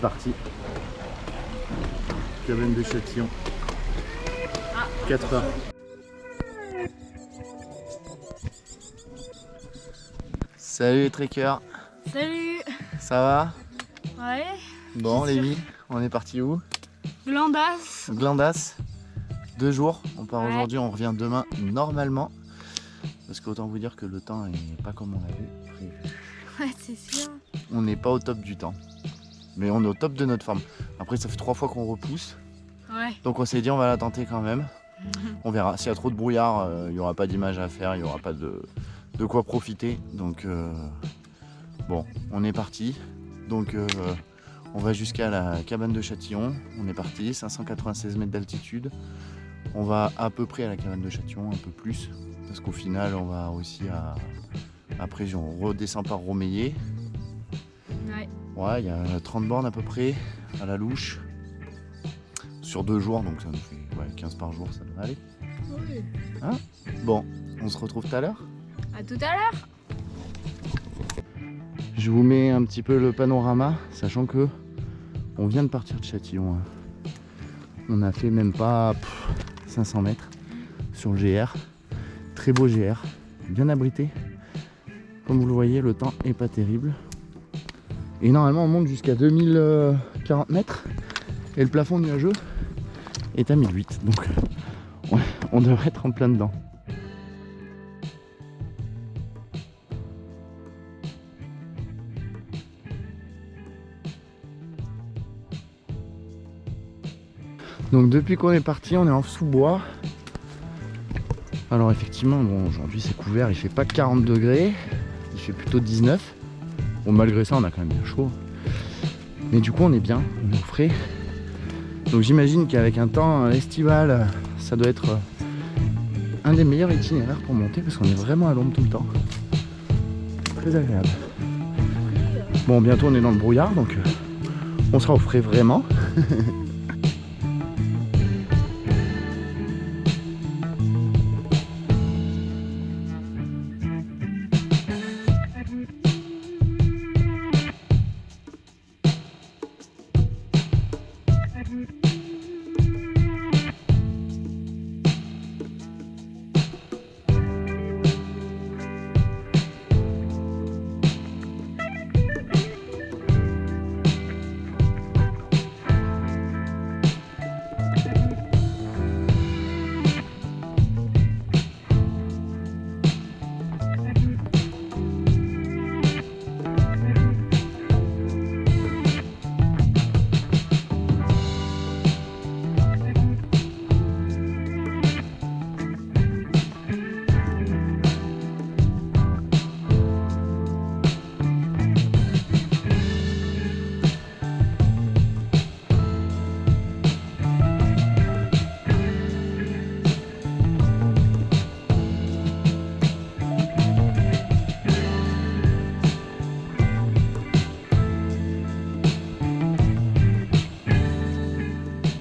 parti. Cabane de Châtillon. 4 heures. Salut les trekkers. Salut. Ça va? Ouais. Bon les vies, on est parti où? Glandas. Glandas. 2 jours, on part Ouais. aujourd'hui, on revient demain normalement. Parce qu'autant vous dire que le temps est pas comme on l'avait prévu. Ouais, c'est sûr. On n'est pas au top du temps. Mais on est au top de notre forme. Après ça fait 3 fois qu'on repousse. Ouais. Donc on s'est dit on va la tenter quand même. On verra. S'il y a trop de brouillard, il n'y aura pas d'image à faire, il n'y aura pas de quoi profiter. Donc bon, on est parti. Donc on va jusqu'à la cabane de Châtillon. On est parti, 596 mètres d'altitude. On va à peu près à la cabane de Châtillon, un peu plus. Parce qu'au final, on va aussi à... Après, on redescend par Romeillet. Ouais. Ouais, il y a 30 bornes à peu près, à la louche. Sur 2 jours, donc ça nous fait 15 par jour, ça devrait aller. Oui. Hein? Bon, on se retrouve tout à l'heure. À tout à l'heure. Je vous mets un petit peu le panorama, sachant que on vient de partir de Châtillon. On a fait même pas 500 mètres sur le GR. Très beau GR, bien abrité. Comme vous le voyez, le temps est pas terrible. Et normalement, on monte jusqu'à 2040 mètres. Et le plafond nuageux est à 1008. Donc, on devrait être en plein dedans. Donc depuis qu'on est parti, on est en sous-bois. Alors effectivement, bon, aujourd'hui c'est couvert, il fait pas 40 degrés, il fait plutôt 19. Bon, malgré ça, on a quand même bien chaud. Mais du coup, on est bien, on est au frais. Donc j'imagine qu'avec un temps estival, ça doit être un des meilleurs itinéraires pour monter parce qu'on est vraiment à l'ombre tout le temps. Très agréable. Bon, bientôt on est dans le brouillard, donc on sera au frais vraiment.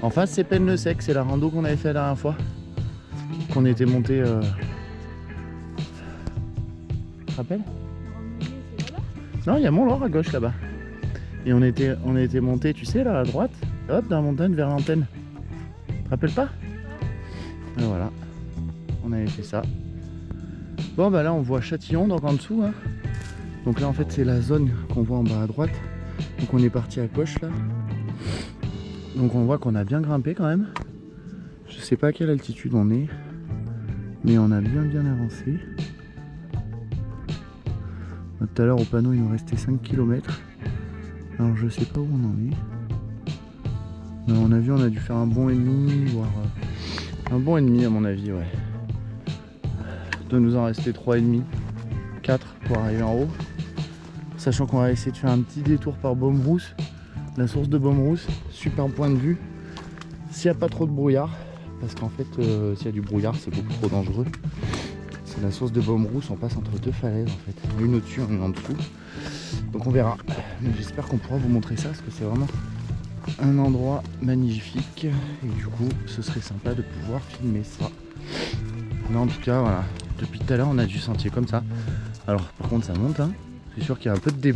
En face, c'est Pennes-le-Sec, c'est la rando qu'on avait fait la dernière fois. Qu'on était monté. Tu te rappelles? Non, il y a Mont-Laure à gauche là-bas. Et on était monté, tu sais, là à droite, hop, dans la montagne vers l'antenne. Tu te rappelles pas? Et voilà, on avait fait ça. Bon, bah là, on voit Châtillon, donc en dessous. Hein. Donc là, en fait, c'est la zone qu'on voit en bas à droite. Donc on est parti à gauche là. Donc on voit qu'on a bien grimpé quand même. Je sais pas à quelle altitude on est, mais on a bien avancé. Tout à l'heure au panneau il nous restait 5 km. Alors je sais pas où on en est. Mais à mon avis on a dû faire un bon et demi, voire un bon et demi à mon avis, ouais. Il doit nous en rester 3,5, 4 pour arriver en haut. Sachant qu'on va essayer de faire un petit détour par Baume-Rousse. La source de Baume-Rousse, super point de vue. S'il n'y a pas trop de brouillard, parce qu'en fait, s'il y a du brouillard, c'est beaucoup trop dangereux. C'est la source de Baume-Rousse, on passe entre 2 falaises en fait. Une au-dessus, une en dessous. Donc on verra. Mais j'espère qu'on pourra vous montrer ça, parce que c'est vraiment un endroit magnifique. Et du coup, ce serait sympa de pouvoir filmer ça. Là, en tout cas, voilà. Depuis tout à l'heure, on a du sentier comme ça. Alors, par contre, ça monte. Hein. C'est sûr qu'il y a un peu de D+.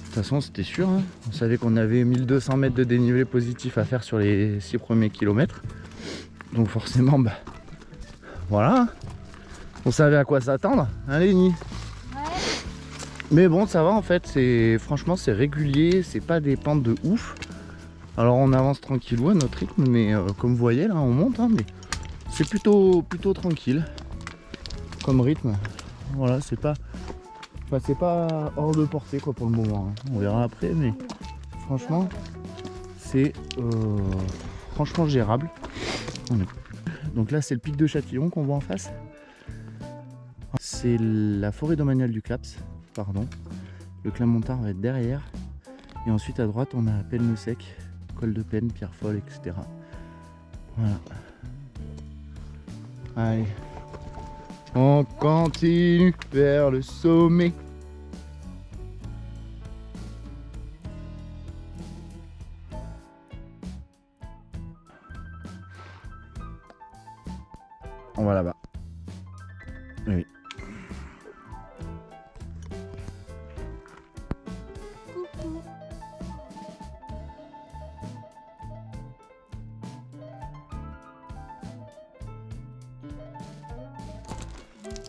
toute façon, c'était sûr. Hein. On savait qu'on avait 1200 mètres de dénivelé positif à faire sur les 6 premiers kilomètres. Donc forcément, bah, voilà. On savait à quoi s'attendre, hein Léni? Ouais. Mais bon, ça va en fait. Franchement, c'est régulier. C'est pas des pentes de ouf. Alors on avance tranquillou à notre rythme, mais comme vous voyez là, on monte. Hein, mais c'est plutôt tranquille comme rythme. Voilà, c'est pas hors de portée quoi pour le moment. Hein. On verra après, mais franchement, c'est franchement gérable. Donc là, c'est le pic de Châtillon qu'on voit en face. C'est la forêt domaniale du Claps, pardon. Le Clermont-Tard va être derrière. Et ensuite à droite, on a Pennes-le-Sec, Col de Penne, Pierrefolle, etc. Voilà. Allez. On continue vers le sommet. On va là-bas. Oui. Coucou.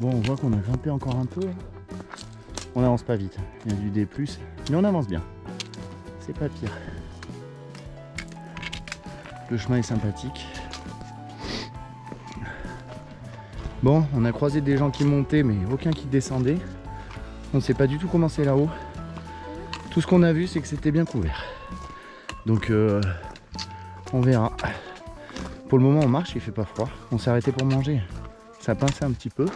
Bon, on voit qu'on a grimpé encore un peu. On avance pas vite. Il y a du D+, mais on avance bien. C'est pas pire. Le chemin est sympathique. Bon, on a croisé des gens qui montaient, mais aucun qui descendait. On ne sait pas du tout comment c'est là-haut. Tout ce qu'on a vu, c'est que c'était bien couvert. Donc, on verra. Pour le moment, on marche, il fait pas froid. On s'est arrêté pour manger. Ça pinçait un petit peu.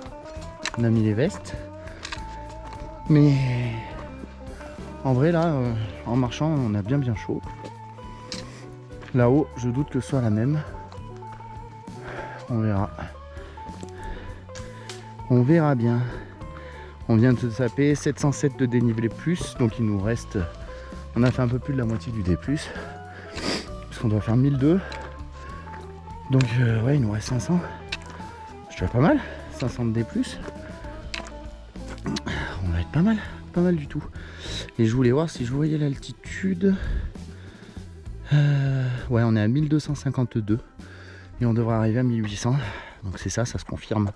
On a mis les vestes. Mais en vrai, là, en marchant, on a bien chaud. Là-haut, je doute que ce soit la même. On verra. On verra bien. On vient de se taper 707 de dénivelé plus, donc il nous reste... On a fait un peu plus de la moitié du D+, parce qu'on doit faire 1002. Donc ouais, il nous reste 500. Je trouve pas mal, 500 de D+. On va être pas mal du tout. Et je voulais voir si je voyais l'altitude. Ouais, on est à 1252 et on devrait arriver à 1800. Donc c'est ça, ça se confirme.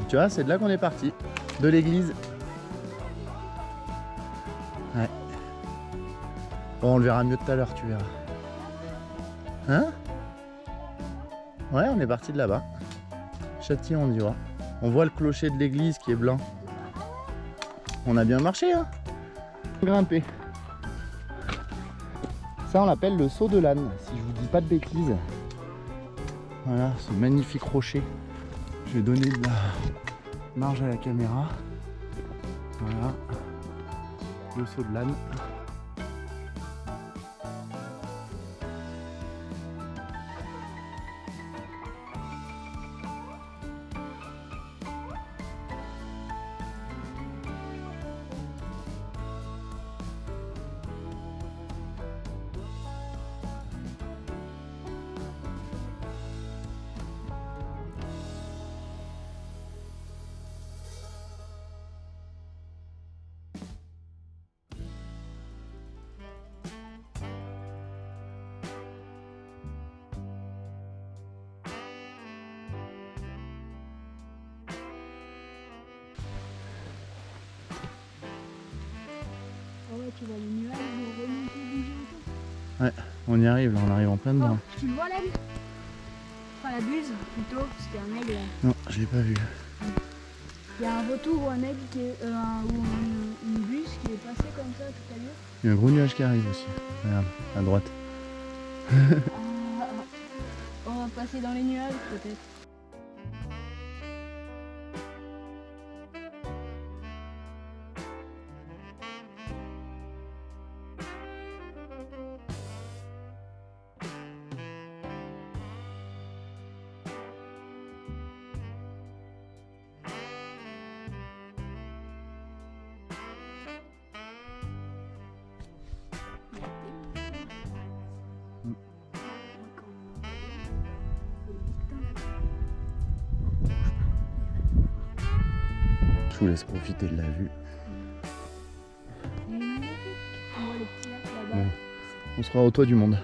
Tu vois, c'est de là qu'on est parti, de l'église. Ouais. Bon, on le verra mieux tout à l'heure, tu verras. Hein? Ouais, on est parti de là-bas. Châtillon-on-Diois. On voit le clocher de l'église qui est blanc. On a bien marché, hein? Grimpé. Ça, on l'appelle le saut de l'âne, si je vous dis pas de bêtises. Voilà, ce magnifique rocher. Je vais donner de la marge à la caméra. Voilà, le saut de l'âne. tu vois les nuages remonter, bouger autour. On y arrive là, on arrive en plein dedans. Oh, tu le vois l'aigle? Enfin la buse plutôt, c'était un aigle. Non, je l'ai pas vu. Il y a un vautour ou un aigle qui est, ou une buse qui est passée comme ça tout à l'heure. Il y a un gros nuage qui arrive aussi. Regarde, à droite. On va passer dans les nuages peut-être. Je vous laisse profiter de la vue. On voit le petit lac là-bas. Bon, on sera au toit du monde.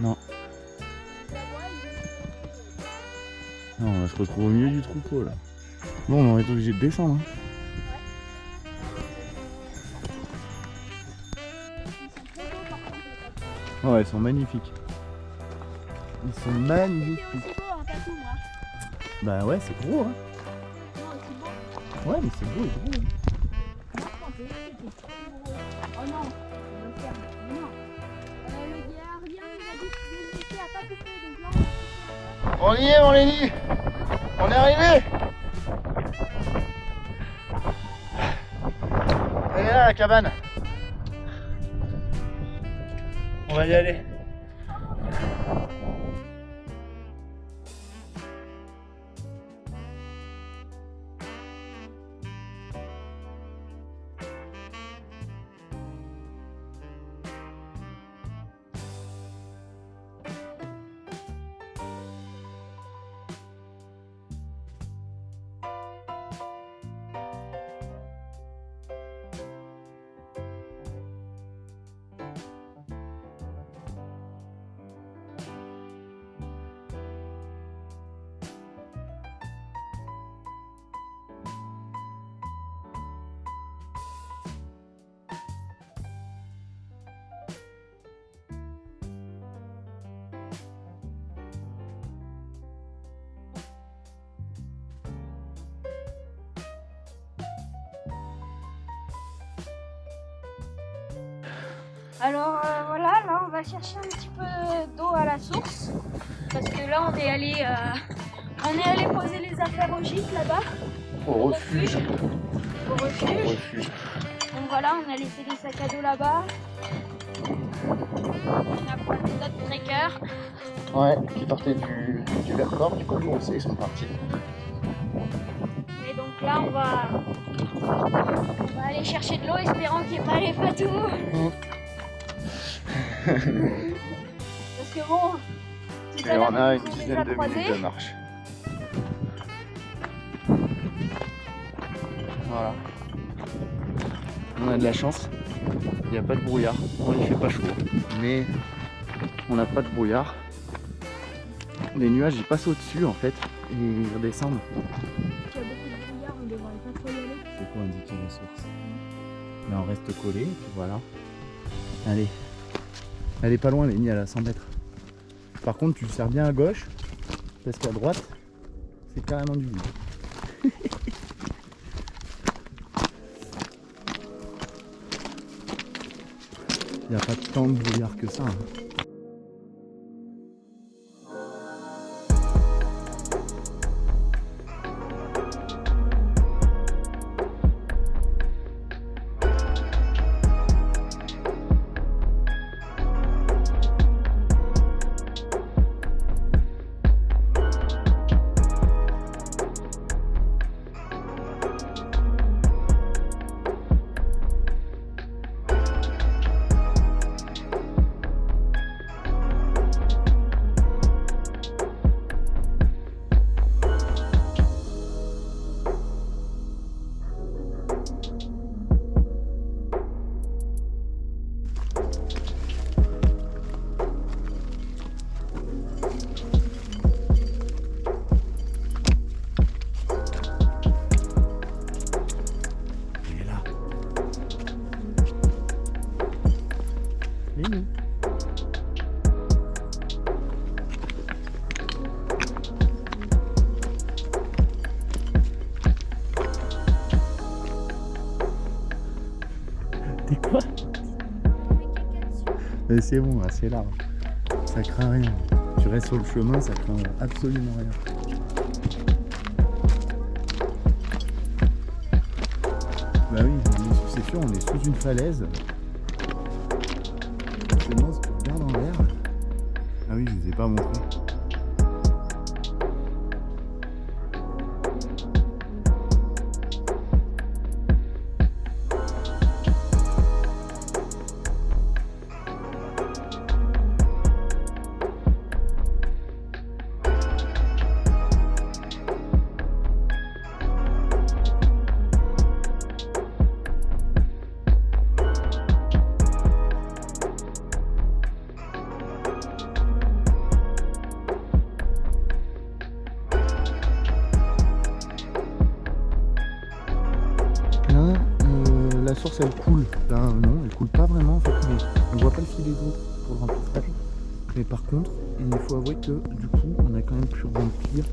Non. Non, on va se retrouver au milieu du troupeau là. Bon, on va être obligé de descendre. Hein. Ouais, ils sont magnifiques. Ils sont magnifiques. C'est beau, un tatou, moi. Bah ouais, c'est gros. Hein. Non, c'est beau. Ouais, mais c'est beau et gros. Moi, je pensais que c'était très gros. Oh non, on va faire. Mais non. Le gardien nous a dit que le métier a pas coupé, donc là on va couper. On y est, mon Lenny. On est arrivé. Elle est là, la cabane. On va y aller. Alors voilà, là on va chercher un petit peu d'eau à la source. Parce que là on est allé poser les affaires au gîte là-bas. Au refuge. Au refuge. Au refuge. Donc voilà, on a laissé les sacs à dos là-bas. On a pointé notre breaker. Ouais, qui partait du Vercors, du coup, on sait, ils sont partis. Et donc là on va aller chercher de l'eau espérant qu'il n'y ait pas les patous. Parce que bon, tout à Et l'heure, on a une ils ont dizaine déjà de croisé. minutes de marche. Voilà. On a de la chance. Il n'y a pas de brouillard. Bon, il fait pas chaud. Mais on n'a pas de brouillard. Les nuages ils passent au-dessus en fait. Et ils redescendent. Il y a beaucoup de brouillard, on devrait pas trop y aller. C'est quoi indiquer la source? Mais on reste collé, et puis voilà. Allez. Elle est pas loin, Lenny, elle est à 100 mètres. Par contre, tu sers bien à gauche, parce qu'à droite, c'est carrément du vide. Il n'y a pas tant de brouillard que ça. Hein. Mimi. T'es quoi? Mais c'est bon, c'est large. Ça craint rien. Tu restes sur le chemin, ça craint absolument rien. Bah oui, c'est sûr, on est sous une falaise. Forcément, si tu regardes en l'air. Ah oui, je vous ai pas montré. La source elle coule, là non elle coule pas vraiment en fait, mais on voit pas le filet d'eau pour le remplissage. Mais par contre il faut avouer que du coup on a quand même pu remplir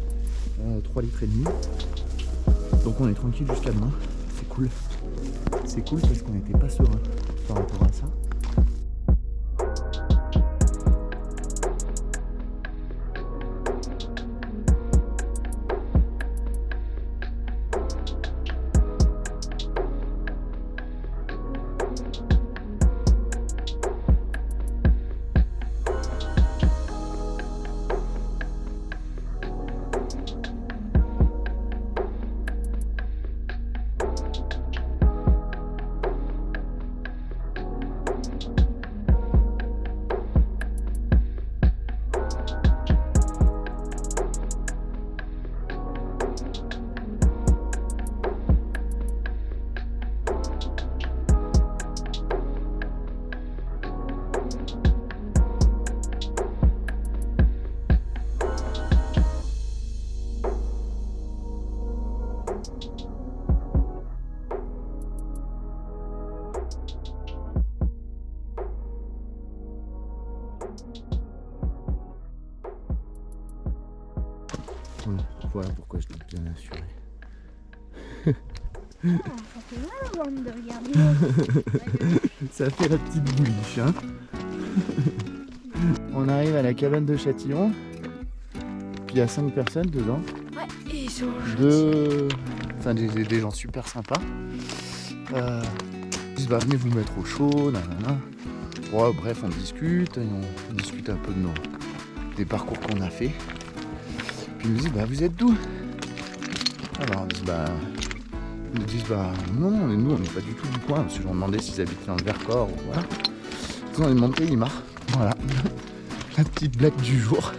3 litres et demi. Donc on est tranquille jusqu'à demain, c'est cool. C'est cool parce qu'on n'était pas serein par rapport à ça. Voilà pourquoi je l'ai bien assuré. Ça fait mal au ventre de regarder. Ça fait la petite bouliche, hein. On arrive à la cabane de Châtillon. Puis il y a 5 personnes dedans. Ouais, et ils sont Enfin des gens super sympas. Ils disent bah venez vous mettre au chaud, nanana. Bon, bref, on discute un peu des parcours qu'on a fait. Puis ils nous disent bah vous êtes d'où? Alors ils nous disent bah non, nous on n'est pas du tout du coin, parce que je leur demandais s'ils habitaient dans le Vercors ou voilà. Ils on est de Montélimar. Voilà. La petite blague du jour.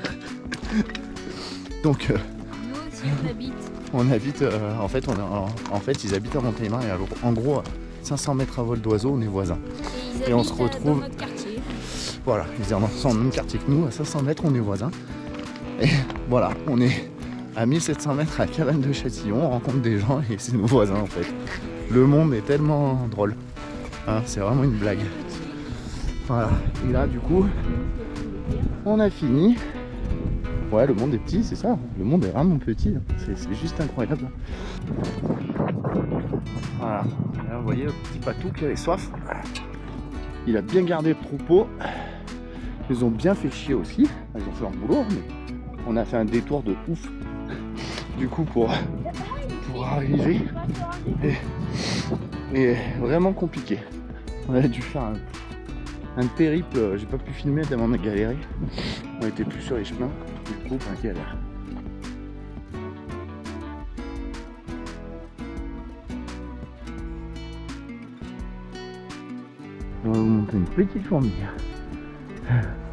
Donc nous aussi on habite. on habite en fait ils habitent à Montélimar et alors, en gros 500 mètres à vol d'oiseau on est voisins. Et on se retrouve dans notre quartier. Voilà, ils sont dans le même quartier que nous, à 500 mètres on est voisins. Et voilà, on est à 1700 mètres à la cabane de Châtillon, on rencontre des gens et c'est nos voisins en fait. Le monde est tellement drôle, hein, c'est vraiment une blague. Voilà, et là du coup, on a fini. Ouais, le monde est petit, c'est ça, le monde est vraiment petit, c'est juste incroyable. Voilà, là vous voyez le petit patou qui avait soif. Il a bien gardé le troupeau. Ils ont bien fait chier aussi, ils ont fait leur boulot, mais on a fait un détour de ouf. Du coup pour arriver et vraiment compliqué. On a dû faire un périple, j'ai pas pu filmer tellement on a galéré. On était plus sur les chemins, du coup galère. On va vous montrer une petite fourmi.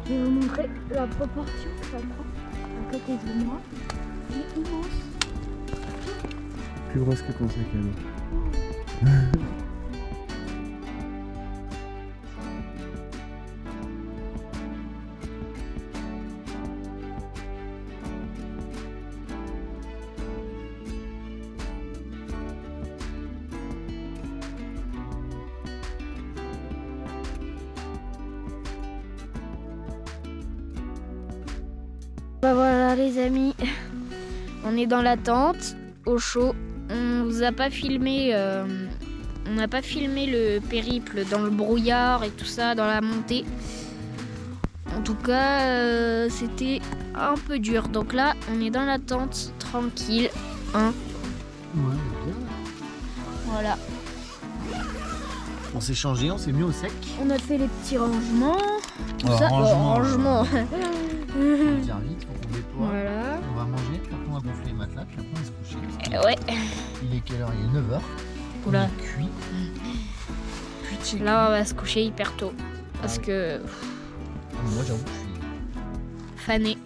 Je vais vous montrer la proportion que ça prend à côté de moi. Elle est immense. Plus grosse que ton sac à dos. Bah voilà les amis, on est dans la tente, au chaud. On vous a pas filmé, on n'a pas filmé le périple dans le brouillard et tout ça, dans la montée. En tout cas, c'était un peu dur. Donc là, on est dans la tente, tranquille. Hein. Ouais, bien. Voilà. On s'est changé, on s'est mis au sec. On a fait les petits rangements. Tout Alors, ça. rangement. Rangement. On va dire vite, faut qu'on déploie. Voilà. On va manger, puis après on va gonfler les matelas, puis après on va se coucher. Parce que Ouais. il est quelle heure? Il est 9h. Oula. On est cuit. Puis Là, on va se coucher hyper tôt. Parce que moi j'avoue que je suis fané.